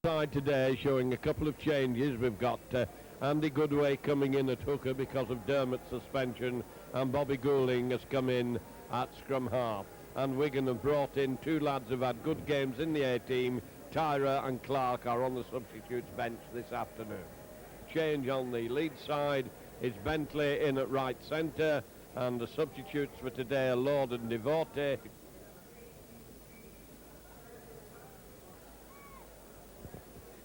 side today showing a couple of changes. We've got Andy Goodway coming in at hooker because of Dermot's suspension, and Bobby Goulding has come in at scrum half. And Wigan have brought in two lads who've had good games in the A-team. Tyra and Clark are on the substitutes bench this afternoon. Change on the Leeds side is Bentley in at right centre, and the substitutes for today are Lord and Devote.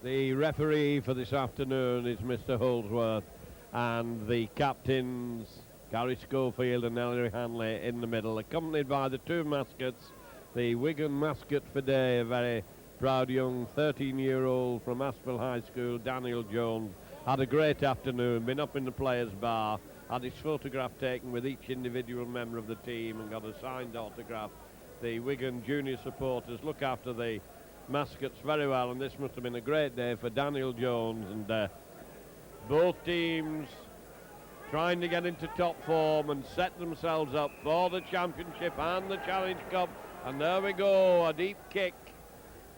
The referee for this afternoon is Mr. Holdsworth, and the captains, Gary Schofield and Ellery Hanley in the middle, accompanied by the two mascots. The Wigan mascot for today, a very proud young 13-year-old from Aspel High School, Daniel Jones, had a great afternoon, been up in the players' bar, had his photograph taken with each individual member of the team and got a signed autograph. The Wigan junior supporters look after the mascots very well, and this must have been a great day for Daniel Jones, and both teams trying to get into top form and set themselves up for the championship and the Challenge Cup. And there we go, a deep kick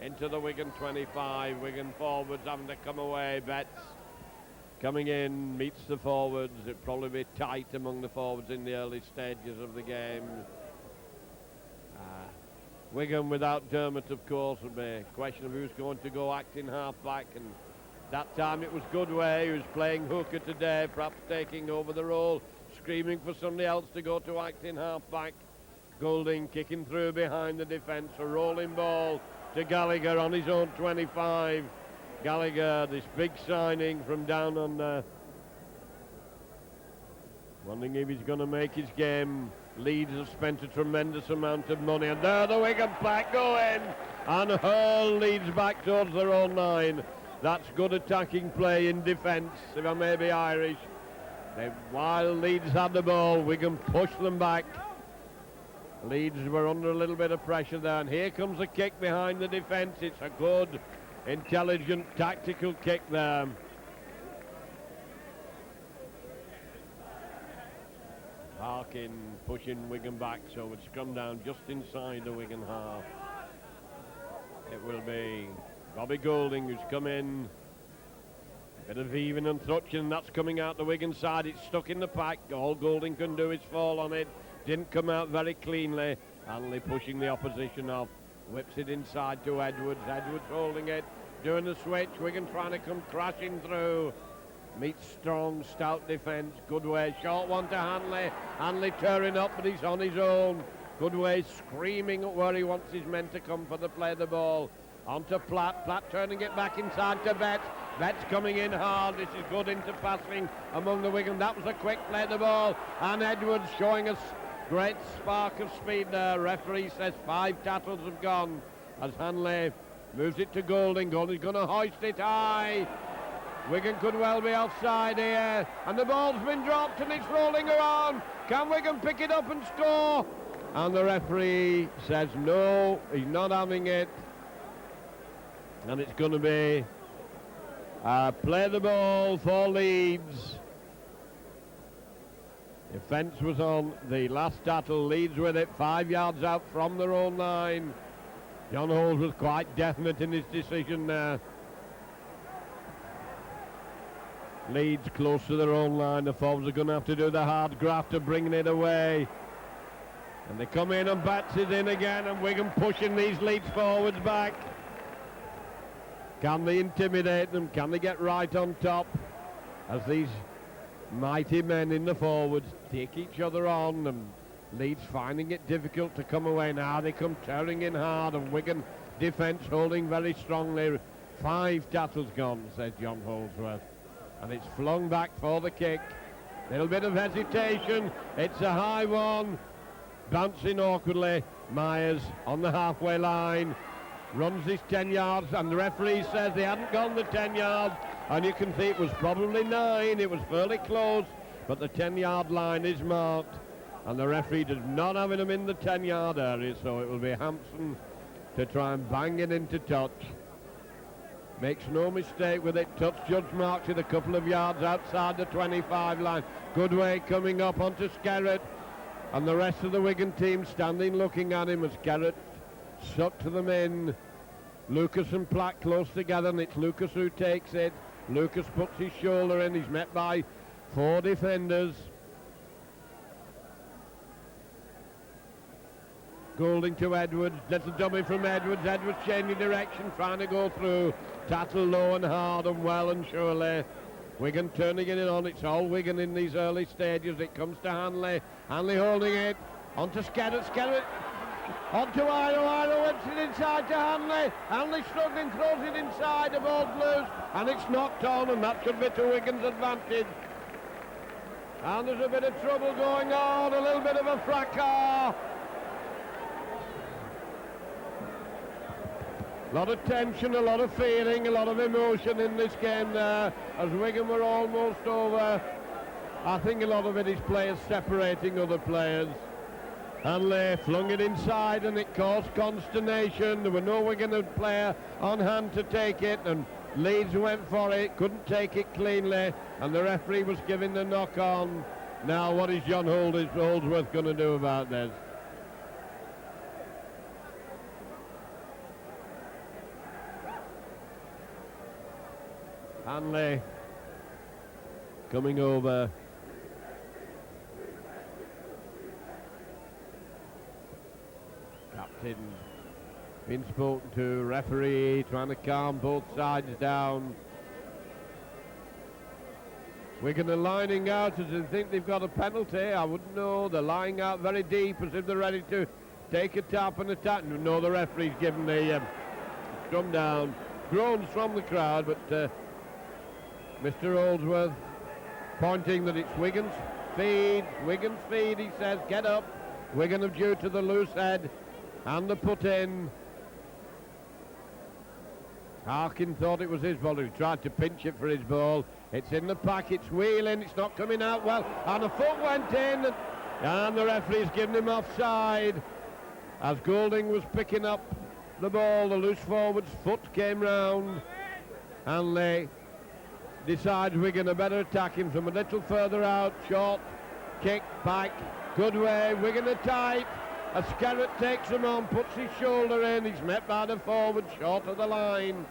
into the Wigan 25. Wigan forwards having to come away. Betts coming in, meets the forwards. It'll probably be tight among the forwards in the early stages of the game. Wigan without Dermot, of course, would be a question of who's going to go acting half-back, and that time it was Goodway who's playing hooker today, perhaps taking over the role, screaming for somebody else to go to acting half-back. Goulding kicking through behind the defence, a rolling ball to Gallagher on his own 25. Gallagher, this big signing from down under, wondering if he's going to make his game. Leeds have spent a tremendous amount of money, and there the Wigan pack go in and hurl Leeds back towards their own line. That's good attacking play in defence, if I may be Irish. While Leeds had the ball, Wigan pushed them back. Leeds were under a little bit of pressure there, and here comes a kick behind the defence. It's a good, intelligent, tactical kick there. Harkin pushing Wigan back, so it's come down just inside the Wigan half. It will be Bobby Goulding who's come in. Bit of heaving and thrutching, that's coming out the Wigan side. It's stuck in the pack. All Goulding can do is fall on it. Didn't come out very cleanly. Hanley pushing the opposition off. Whips it inside to Edwards. Edwards holding it, doing the switch. Wigan trying to come crashing through. Meets strong, stout defence. Goodway, short one to Hanley. Hanley tearing up, but he's on his own. Goodway screaming at where he wants his men to come for the play of the ball. On to Platt. Platt turning it back inside to Betts. Betts coming in hard. This is good into passing among the Wigan. That was a quick play of the ball. And Edwards showing us great spark of speed there. Referee says 5 tackles have gone as Hanley moves it to Goulding. Goulding's going to hoist it high. Wigan could well be offside here, and the ball's been dropped and it's rolling around. Can Wigan pick it up and score? And the referee says no, he's not having it, and it's going to be play the ball for Leeds. Defence was on the last tackle. Leeds with it 5 yards out from their own line. John Holmes was quite definite in his decision there. Leeds close to their own line. The forwards are going to have to do the hard graft of bringing it away. And they come in and Betts is in again, and Wigan pushing these Leeds forwards back. Can they intimidate them? Can they get right on top? As these mighty men in the forwards take each other on, and Leeds finding it difficult to come away. Now they come tearing in hard, and Wigan defence holding very strongly. 5 tackles gone, says John Holdsworth. And it's flung back for the kick. Little bit of hesitation. It's a high one. Bouncing awkwardly. Myers on the halfway line. Runs his 10 yards, and the referee says they hadn't gone the 10 yards. And you can see it was probably 9. It was fairly close, but the 10-yard line is marked. And the referee does not have him in the 10-yard area, so it will be Hampson to try and bang it into touch. Makes no mistake with it. Touch judge marks it a couple of yards outside the 25 line. Goodway coming up onto Skerritt, and the rest of the Wigan team standing looking at him as Skerritt sucked them in. Lucas and Platt close together, and it's Lucas who takes it. Lucas puts his shoulder in. He's met by 4 defenders. Goulding to Edwards. Little dummy from Edwards. Edwards changing direction, trying to go through. Tattle low and hard and well and surely. Wigan turning it on. It's all Wigan in these early stages. It comes to Hanley. Hanley holding it. On to Skerritt. Skerritt on to Iro. Iro wins it inside to Hanley. Hanley struggling, throws it inside. The ball's loose and it's knocked on, and that should be to Wigan's advantage. And there's a bit of trouble going on. A little bit of a fracas. A lot of tension, a lot of feeling, a lot of emotion in this game there, as Wigan were almost over. I think a lot of it is players separating other players. Hanley flung it inside and it caused consternation. There were no Wigan player on hand to take it, and Leeds went for it, couldn't take it cleanly, and the referee was giving the knock on. Now what is John Holdsworth going to do about this? Hanley coming over. Captain been spoken to. Referee trying to calm both sides down. Wigan are lining out as they think they've got a penalty. I wouldn't know. They're lying out very deep as if they're ready to take a tap and attack. No, the referee's given the scrum down. Groans from the crowd, but Mr. Holdsworth pointing that it's Wigan's feed. Wigan's feed, he says. Get up. Wigan have due to the loose head and the put in. Harkin thought it was his ball. He tried to pinch it for his ball. It's in the pack. It's wheeling. It's not coming out well. And a foot went in. And the referee's given him offside. As Goulding was picking up the ball, the loose forward's foot came round. Hanley decides Wigan are better attacking from a little further out. Short kick back. Good way. Wigan are tight. As Skerritt takes him on, puts his shoulder in. He's met by the forward, short of the line.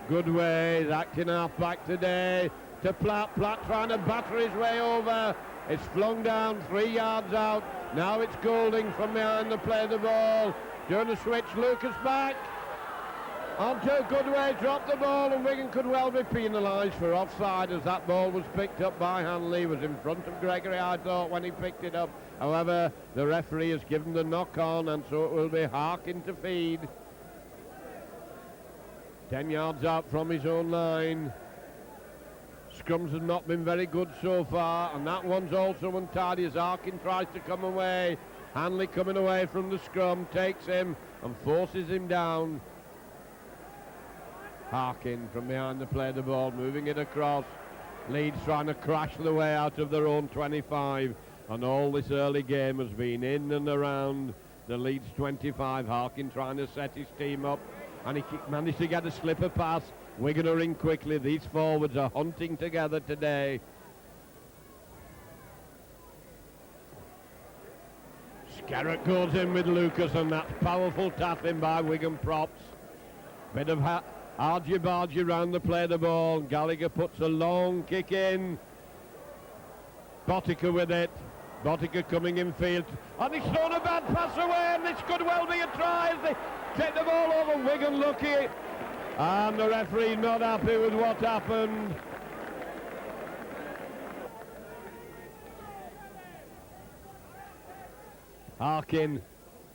Good way. He's acting half back today. To Platt. Platt trying to batter his way over. It's flung down 3 yards out. Now it's Goulding from behind the play of the ball. Doing a switch. Lucas back. Onto Goodway, dropped the ball, and Wigan could well be penalised for offside as that ball was picked up by Hanley. Was in front of Gregory, I thought, when he picked it up. However, the referee has given the knock on, and so it will be Harkin to feed. 10 yards out from his own line. Scrums have not been very good so far, and that one's also untidy as Harkin tries to come away. Hanley coming away from the scrum, takes him and forces him down. Harkin from behind the play of the ball, moving it across. Leeds trying to crash the way out of their own 25, and all this early game has been in and around the Leeds 25. Harkin trying to set his team up, and he managed to get a slipper pass. Wigan are in quickly. These forwards are hunting together today. Skerritt goes in with Lucas, and that's powerful tapping by Wigan props. Bit of argy-bargy round the play of the ball. Gallagher puts a long kick in. Botica with it. Botica coming in field. And he's thrown a bad pass away, and this could well be a try as they take the ball over. Wigan lucky. And the referee not happy with what happened. Harkin,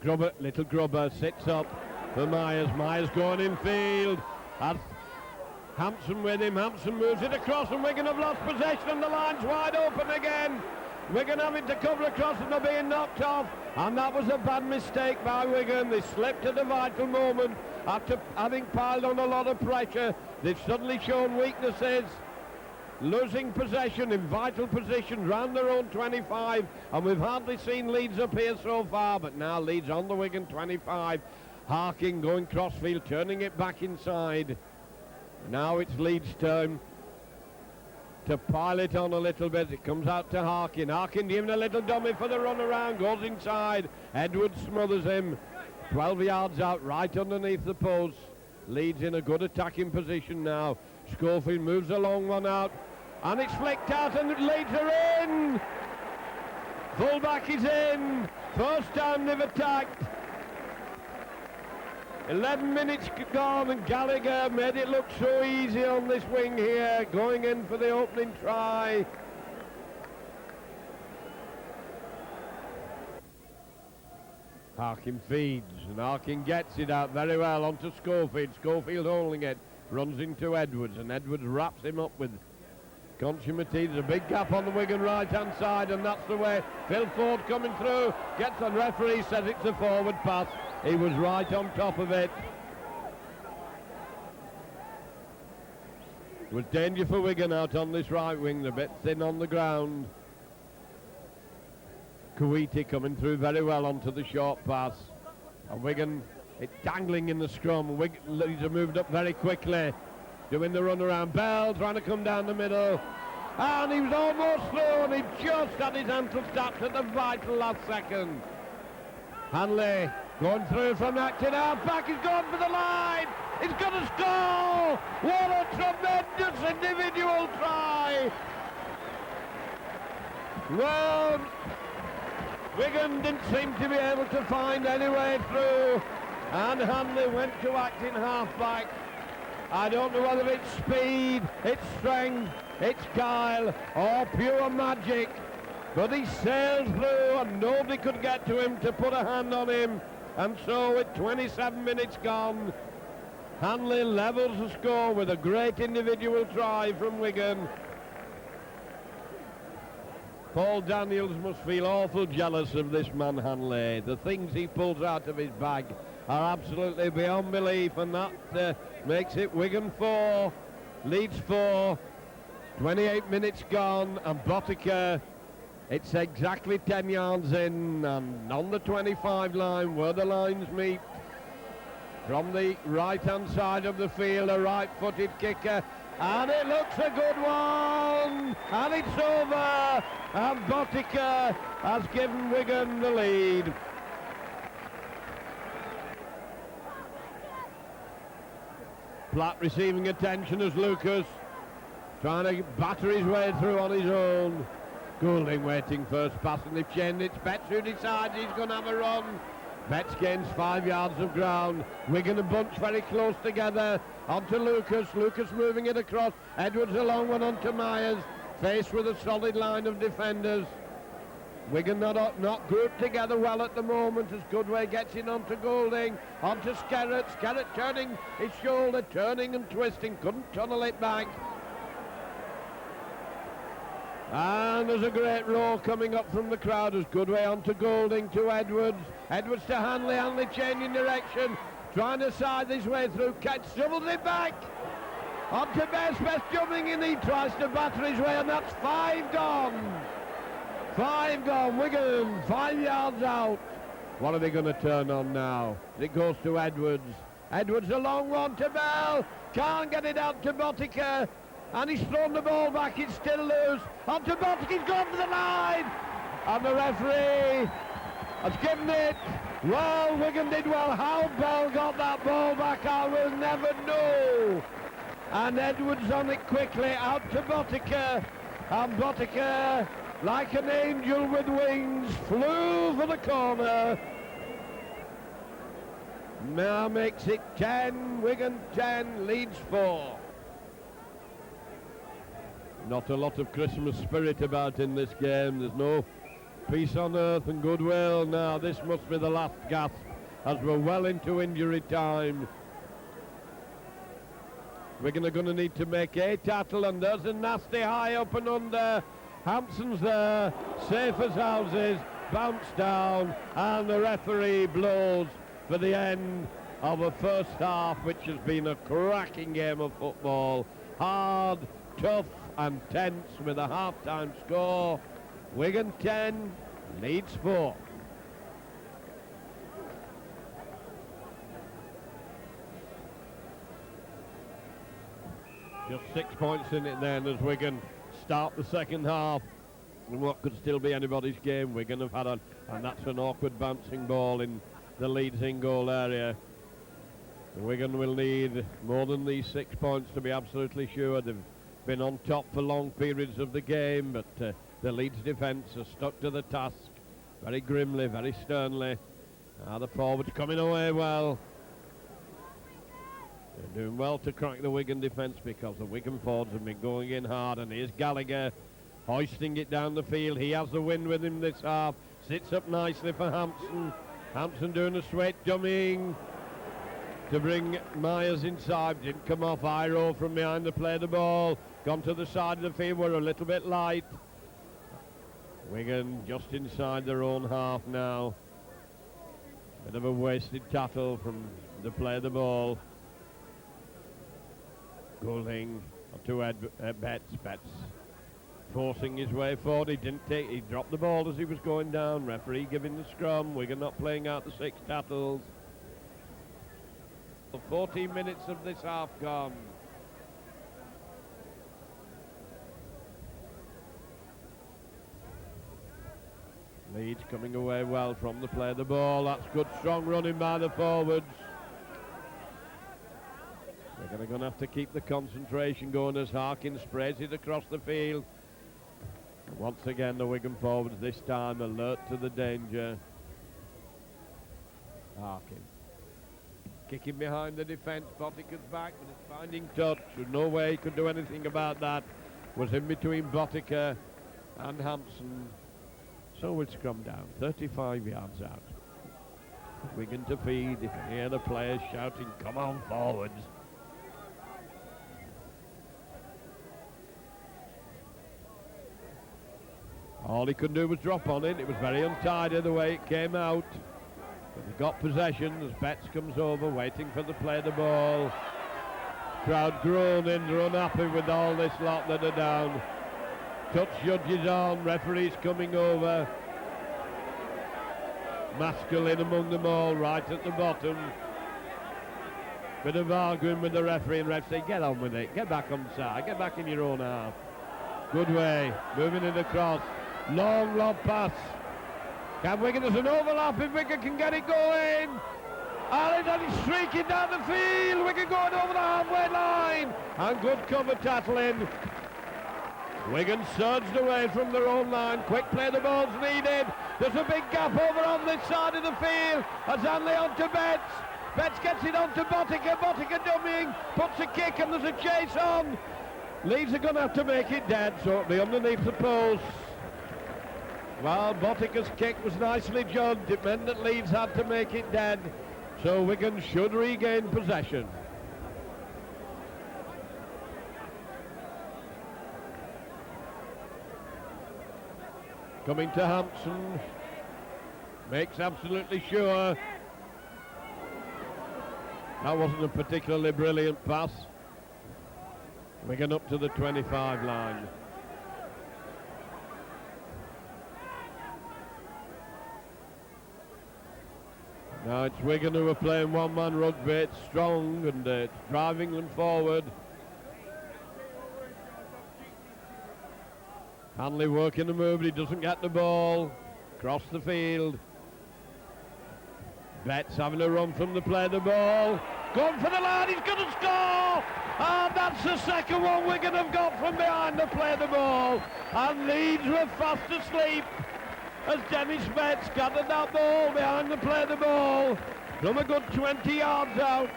Grubber, little Grubber sits up for Myers. Myers going in field. Has Hampson with him. Hampson moves it across, and Wigan have lost possession, and the line's wide open again. Wigan having to cover across, and they're being knocked off, and that was a bad mistake by Wigan. They slipped at a vital moment after having piled on a lot of pressure. They've suddenly shown weaknesses, losing possession in vital positions round their own 25, and we've hardly seen Leeds up here so far, but now Leeds on the Wigan 25. Harkin going crossfield, turning it back inside. Now it's Leeds' turn to pile it on a little bit. It comes out to Harkin. Harkin giving a little dummy for the run around, goes inside. Edwards smothers him. 12 yards out, right underneath the post. Leeds in a good attacking position now. Schofield moves a long one out, and it's flicked out, and Leeds are in. Fullback is in. First time they've attacked. 11 minutes gone, and Gallagher made it look so easy on this wing here, going in for the opening try. Harkin feeds, and Harkin gets it out very well onto Schofield. Schofield holding it, runs into Edwards, and Edwards wraps him up with consummate. There's a big gap on the Wigan right-hand side, and that's the way. Phil Ford coming through, gets on. Referee says it's a forward pass. He was right on top of it. It was danger for Wigan out on this right wing, a bit thin on the ground. Kuwaiti coming through very well onto the short pass. And Wigan, it's dangling in the scrum. Leeds have moved up very quickly, doing the run around. Bell trying to come down the middle. And he was almost through, and he just had his ankle tapped at the vital last second. Hanley going through from acting half back. He's gone for the line. He's going to score. What a tremendous individual try. Well, Wigan didn't seem to be able to find any way through, and Hanley went to act in half-back. I don't know whether it's speed, it's strength, it's guile, or pure magic, but he sailed through and nobody could get to him to put a hand on him. And so with 27 minutes gone, Hanley levels the score with a great individual try from Wigan. Paul Daniels must feel awful jealous of this man Hanley. The things he pulls out of his bag are absolutely beyond belief, and that makes it Wigan 4, Leeds 4, 28 minutes gone, and Botica, it's exactly 10 yards in, and on the 25 line where the lines meet. From the right-hand side of the field, a right-footed kicker, and it looks a good one, and it's over, and Botica has given Wigan the lead. Platt receiving attention as Lucas trying to batter his way through on his own. Goulding waiting first pass, and they've changed it. Betts who decides he's going to have a run. Betts gains 5 yards of ground. Wigan and Bunch very close together. Onto Lucas. Lucas moving it across. Edwards a long one onto Myers. Faced with a solid line of defenders. Wigan not grouped together well at the moment as Goodway gets in onto Goulding. Onto Skerrett. Skerrett turning his shoulder, turning and twisting. Couldn't tunnel it back. And there's a great roar coming up from the crowd as Goodway onto Goulding to Edwards. Edwards to Hanley. Hanley changing direction, trying to side his way through. Catch, doubles it back. Onto Best jumping in. He tries to batter his way, and that's 5 gone. 5 gone. Wigan 5 yards out. What are they going to turn on now? It goes to Edwards. Edwards a long one to Bell. Can't get it out to Botica. And he's thrown the ball back, it's still loose. Onto Botica, he's gone for the line. And the referee has given it. Well, Wigan did well. How Bell got that ball back, I will never know. And Edwards on it quickly, out to Botica. And Botica, like an angel with wings, flew for the corner. Now makes it 10, Wigan 10, Leeds 4. Not a lot of Christmas spirit about in this game. There's no peace on earth and goodwill. Now this must be the last gasp as we're well into injury time. Wigan are going to need to make a tackle, and there's a nasty high up and under. Hampson's there, safe as houses, bounce down, and the referee blows for the end of a first half which has been a cracking game of football. Hard, tough and tense with a half-time score. Wigan 10, Leeds 4. Just 6 points in it then as Wigan start the second half. And what could still be anybody's game, Wigan have had and that's an awkward bouncing ball in the Leeds in goal area. Wigan will need more than these 6 points to be absolutely sure. They've been on top for long periods of the game, but the Leeds defence has stuck to the task very grimly, very sternly. The forwards coming away well. They're doing well to crack the Wigan defence because the Wigan forwards have been going in hard, and here's Gallagher hoisting it down the field. He has the wind with him this half. Sits up nicely for Hampson. Hampson doing a straight dummying to bring Myers inside. Didn't come off. Iro from behind to play the ball. Gone to the side of the field. We're a little bit light. Wigan just inside their own half now. Bit of a wasted tackle from the play of the ball. Goulding to Betts. Betts forcing his way forward. He dropped the ball as he was going down. Referee giving the scrum. Wigan not playing out the 6 tackles. 14 minutes of this half gone. Leeds coming away well from the play of the ball. That's good strong running by the forwards. They're going to have to keep the concentration going as Harkin sprays it across the field. Once again, the Wigan forwards this time alert to the danger. Harkin kicking behind the defence. Botica's back, but it's finding touch. There's no way he could do anything about that. Was in between Botica and Hampson. So we'll scrum down, 35 yards out. Wigan to feed. You can hear the players shouting, "Come on forwards." All he could do was drop on it. It was very untidy the way it came out. But they got possession as Betts comes over, waiting for the play of the ball. Crowd groaning, they're unhappy with all this lot that are down. Touch judges on, referees coming over. Masculine among them all, right at the bottom. Bit of arguing with the referee, and ref say, get on with it, get back on the side, get back in your own half. Good way, moving it across. Long lob pass. Can Wigan, there's an overlap if Wigan can get it going. And he's streaking down the field. Wigan going over the halfway line. And good cover tackling. Wigan surged away from their own line. Quick play, the ball's needed. There's a big gap over on this side of the field. As Hanley onto Betts. Betts gets it onto Botica. Botica dummying, puts a kick, and there's a chase on. Leeds are going to have to make it dead, so it'll be underneath the post. Well, Botica's kick was nicely judged. It meant that Leeds had to make it dead. So Wigan should regain possession. Coming to Hampson. Makes absolutely sure. That wasn't a particularly brilliant pass. Wigan up to the 25 line. Now it's Wigan who are playing one-man rugby. It's strong and it's driving them forward. Hanley working the move, but he doesn't get the ball. Across the field. Betts having a run from the play of the ball. Going for the line, he's going to score! And that's the second one Wigan have got from behind the play of the ball. And Leeds were fast asleep as Dennis Betts gathered that ball behind the play of the ball from a good 20 yards out.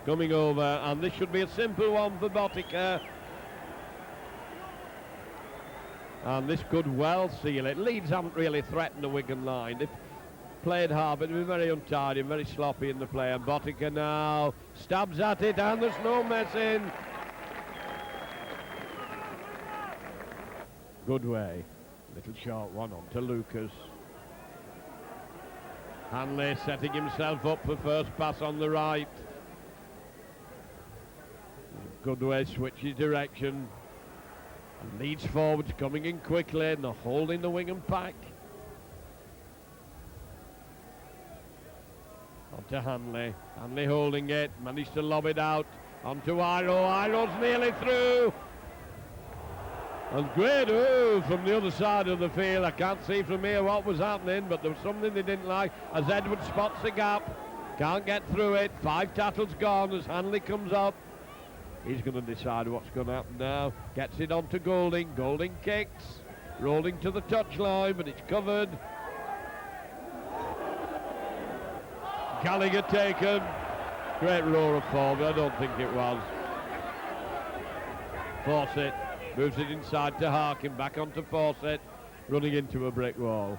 Coming over, and this should be a simple one for Botica. And this could well seal it. Leeds haven't really threatened the Wigan line. They've played hard, but they've been very untidy and very sloppy in the play. And Botica now stabs at it, and there's no messing. Good way. Little short one on to Lucas. Hanley setting himself up for first pass on the right. Good way, switches direction. And Leeds forwards coming in quickly and they're holding the Wigan pack. On to Hanley. Hanley holding it, managed to lob it out. On to Iro. Iro's nearly through. And great move from the other side of the field. I can't see from here what was happening, but there was something they didn't like as Edward spots the gap. Can't get through it. 5 tackles gone as Hanley comes up. He's going to decide what's going to happen now. Gets it on to Golding. Golding kicks. Rolling to the touchline, but it's covered. Gallagher taken. Great roar of form, but I don't think it was. Fawcett moves it inside to Harkin. Back onto Fawcett. Running into a brick wall.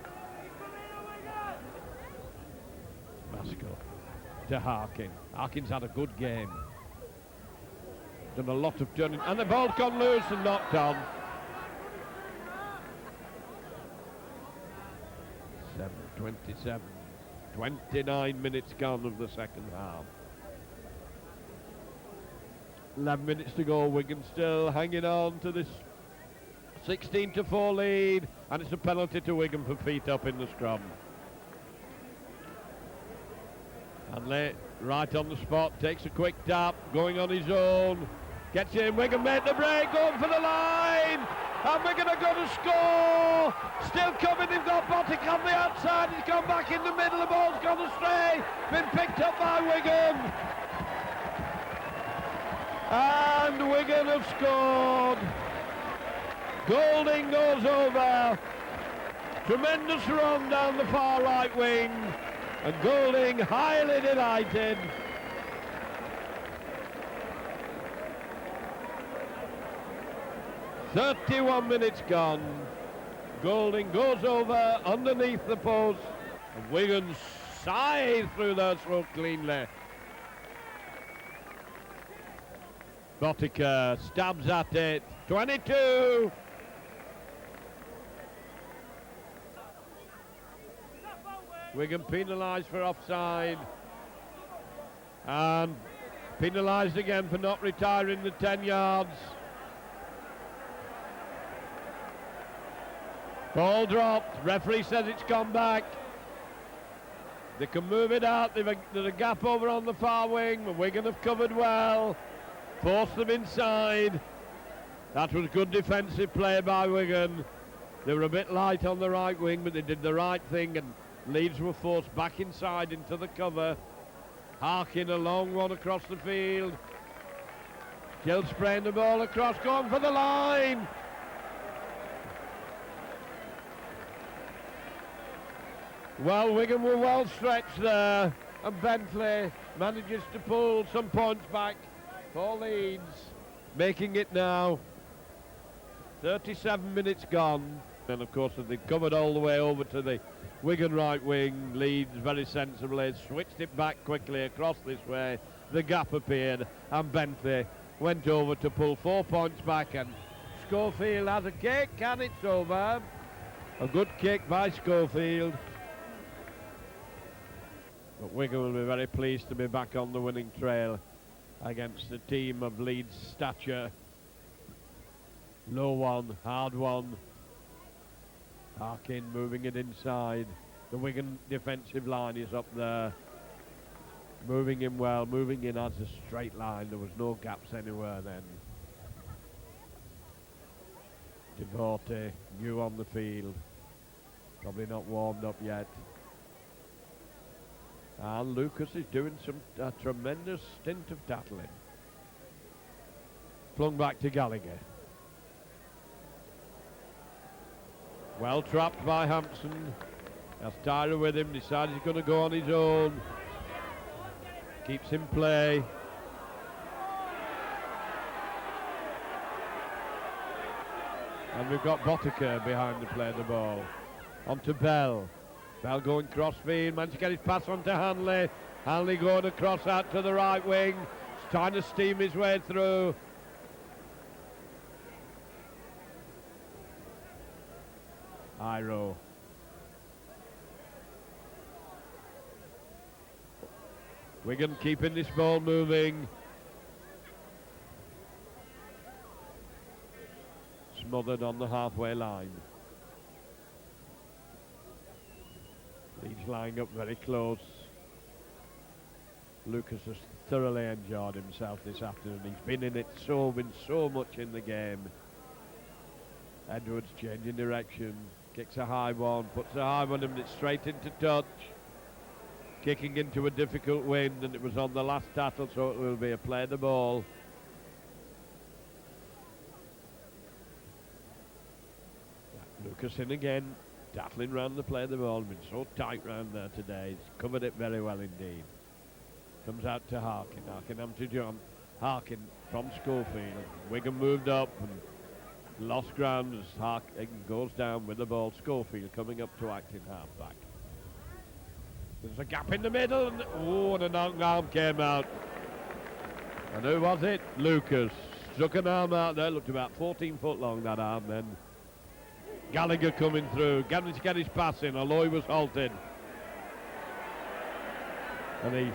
Vasco to Harkin. Harkin's had a good game. Done a lot of turning. And the ball's gone loose and knocked on. 7:27. 29 minutes gone of the second half. 11 minutes to go. Wigan still hanging on to this 16-4 lead. And it's a penalty to Wigan for feet up in the scrum. Hanley right on the spot. Takes a quick tap. Going on his own. Gets in, Wigan made the break, going for the line, and Wigan are going to score. Still coming, they've got Botic on the outside, he's gone back in the middle, the ball's gone astray, been picked up by Wigan. And Wigan have scored. Golding goes over. Tremendous run down the far right wing, and Golding highly delighted. 31 minutes gone. Golding goes over underneath the post. And Wigan scythe through their throat cleanly. Botica stabs at it. 22. Wigan penalised for offside. And penalised again for not retiring the 10 yards. Ball dropped. Referee says it's gone back. They can move it out. There's a gap over on the far wing. But Wigan have covered well. Forced them inside. That was good defensive play by Wigan. They were a bit light on the right wing, but they did the right thing, and Leeds were forced back inside into the cover. Harkin, a long one across the field. Still spraying the ball across, going for the line. Well, Wigan were well stretched there, and Bentley manages to pull some points back for Leeds, making it now 37 minutes gone. And of course, as they covered all the way over to the Wigan right wing, Leeds very sensibly switched it back quickly across this way. The gap appeared, and Bentley went over to pull 4 points back, and Schofield has a kick, and it's over. A good kick by Schofield. But Wigan will be very pleased to be back on the winning trail against a team of Leeds stature. Low one, hard one. Harkin moving it inside. The Wigan defensive line is up there. Moving in well, moving in as a straight line. There was no gaps anywhere then. Devote, new on the field. Probably not warmed up yet. And Lucas is doing a tremendous stint of tackling. Flung back to Gallagher. Well trapped by Hampson. Has Tyra with him, decides he's going to go on his own. Keeps in play. And we've got Botica behind to play the ball. On to Bell. Bell going crossfield, managed to get his pass on to Hanley. Hanley going across out to the right wing. He's trying to steam his way through. Iro. Wigan keeping this ball moving. Smothered on the halfway line. Leeds lying up very close. Lucas has thoroughly enjoyed himself this afternoon. He's been so much in the game. Edwards changing direction, kicks a high one, puts a high one and it's straight into touch. Kicking into a difficult wind, and it was on the last tattle, so it will be a play the ball. Lucas in again, tattling round the play the ball. Been so tight round there today. He's covered it very well indeed. Comes out to Harkin. Harkin to jump. Harkin from Schofield. Wigan moved up and lost ground as Harkin goes down with the ball. Schofield coming up to act in half-back. There's a gap in the middle, and an arm came out. And who was it? Lucas. Struck an arm out there, looked about 14 foot long, that arm then. Gallagher coming through, getting to get his pass in, although he was halted. And he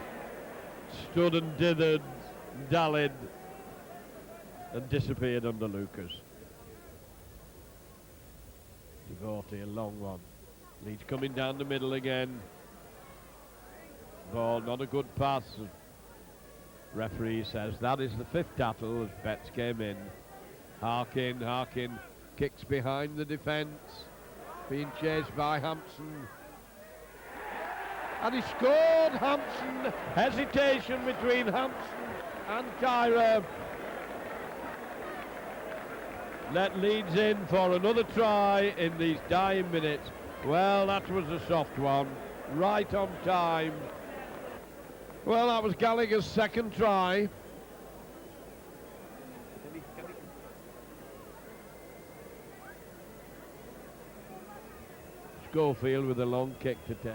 stood and dithered, dallied, and disappeared under Lucas. Devotee, a long one. Leeds coming down the middle again. Ball, not a good pass. Referee says that is the fifth tattle as Betts came in. Harkin kicks behind the defence, being chased by Hampson. And he scored, Hampson. Hesitation between Hampson and Tyra. Let Leeds in for another try in these dying minutes. Well, that was a soft one, right on time. Well, that was Gallagher's second try. Schofield with a long kick to take.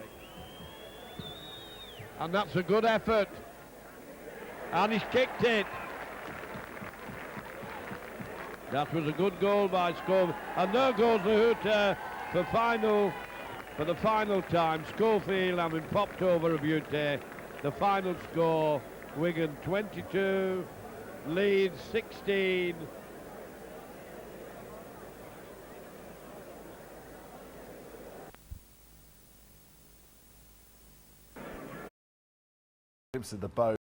And that's a good effort. And he's kicked it. That was a good goal by Schofield. And there goes the hooter for the final time. Schofield having popped over Abute. The final score, Wigan 22, Leeds 16. Of the boat.